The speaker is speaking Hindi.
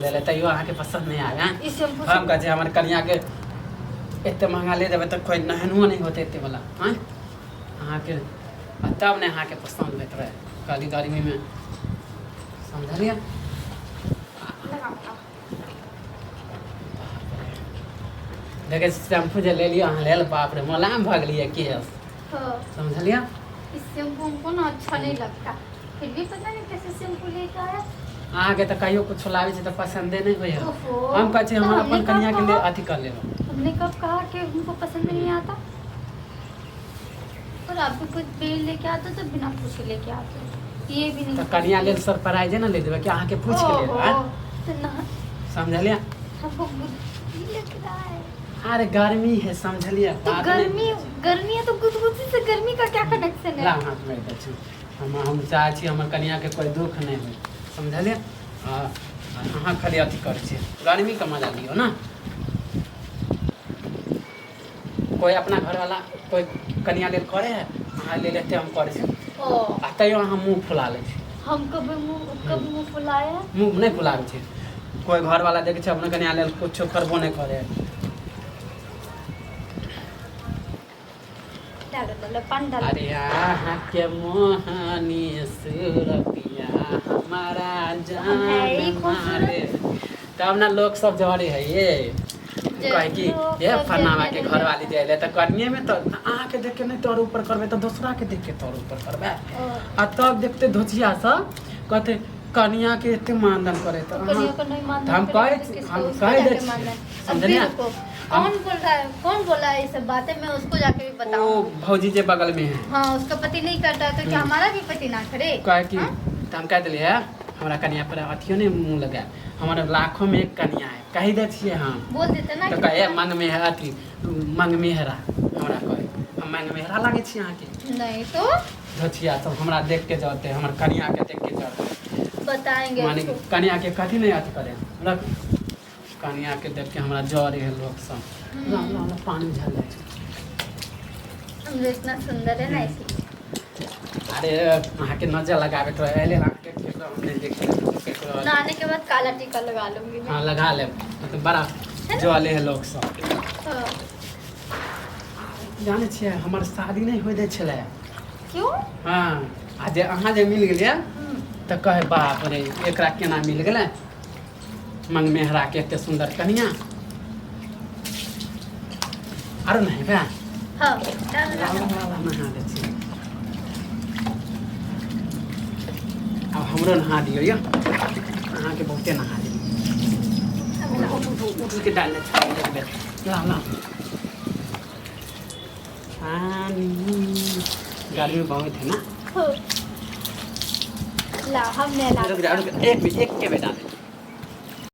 ले लेते यो अहाँ के पसंद नहीं आवे हैं इस शैम्पू हम कहे हमारे कन्या के इतने महंगा ले देवे तो कोई नहनुआ नहीं होते इतने वाला हैं अहाँ के तब ने अहाँ के पसंद लेते रहे काली गर्मी में समझलिए देखिए शैम्पू जो ले लियो अहाँ ले बाप रे मोलाम भाग लिए केस समझलिए इस शैम्पू हमको ना अच्छा नहीं लगता फिर भी पता नहीं कैसे शैम्पू लेकर आया अहाँ के तो कहियो कुछ लावे से तो पसंदे नहीं होय ओहो, हम कहे हम तो अपन हमने कन्या के कब लिए कहा? अथी कर लेबो हमने कब कहा कि हमको पसंद नहीं आता और आप भी कुछ बेल लेके आते तो बिना पूछे लेके आते ये भी नहीं तो कन्या ले सरप्राइज ना ले देबे कि अहाँ के पूछ के ले ओहो, तो ना समझलिए हमको बुद्धि लग रहा है अरे गर्मी है समझलिए तो गर्मी है तो गुदगुदी से गर्मी का क्या कनेक्शन ला है हाथ में दे छी हम चाहे छी हमर कन्या के कोई दुख नहीं हो समझलिए अहाँ खाली अथी करै छी गर्मी का मजा लियो ना कोई अपना घर वाला कोई कन्या ले करे है अहाँ ले लेते हम करे छी ओ तैयो अहाँ मुँह फुला ले छी हम कभी मुंह फुलाया है मुँह नहीं फुलाबै छी कोई घर वाला देखे छै अपना कन्या ले कुछ करबो नहीं करे डालो डालो पानी डालो अरे यहाँ के मोहनी सूरतिया हमारा जान मारे तब ना लोग सब जड़े है ये कहे कि ये फरनावा के घर वाली जाए तो कनिए में तो अहाँ के देख के नहीं तोर ऊपर करबे तो दूसरा के देख के तोर ऊपर करबे आ तब देखते धोचिया सब कहते कनिया के इतने मानदान करे तो कनिया को नहीं मानना हम कहे दे समझलिए कौन बोला है ये सब बातें मैं उसको जाके भी वो बताऊं भौजी जे बगल में है हाँ उसका पति नहीं करता है तो क्या हमारा भी पति ना करे कहे कि हाँ? तो हम कह दिलिए हमारा कन्या पर अथियो नहीं मुँह लगा हमारे लाखों में एक कन्या है कही दे छिए हम बोल देते ना तो कि कहे मंग में है अथी मंग मेहरा हमरा कहे हम मंग मेहरा लागे छी अहाँ के नहीं तो धोचिया सब हमरा देख के जाते हमर कन्या के देख के जाते बताएंगे माने उसको। कन्या के कथी नहीं अथी करे रख कन्या के देख के हमरा जरे है लोग सब ला ला ला पानी झल जाए छै हम इतना सुंदर है ना इसलिए अरे अहाँ के नजर लगावे तो एले अहाँ के केकरो हम नहीं देख केकरो नहाने के बाद काला टीका लगा लूंगी मैं हाँ लगा ले मतलब बड़ा जले है लोग सब हाँ। जाने छियै हमर शादी नहीं होय दे छले क्यों हाँ आ जे अहाँ जे मिल गेलिए तो कहे बाप रे एकरा केना मिल गेलै मंग मेहरा के एते सुंदर कन्या आरो नहीं बे हाँ नहा दे छी अब हमरो नहा दियो यो अहाँ के बहुते नहा दियो उठ के डाल दे एक बेर ला ला पानी गर्मी बहुत है ना ला हमने ला रुक जा रुक एक के बेटा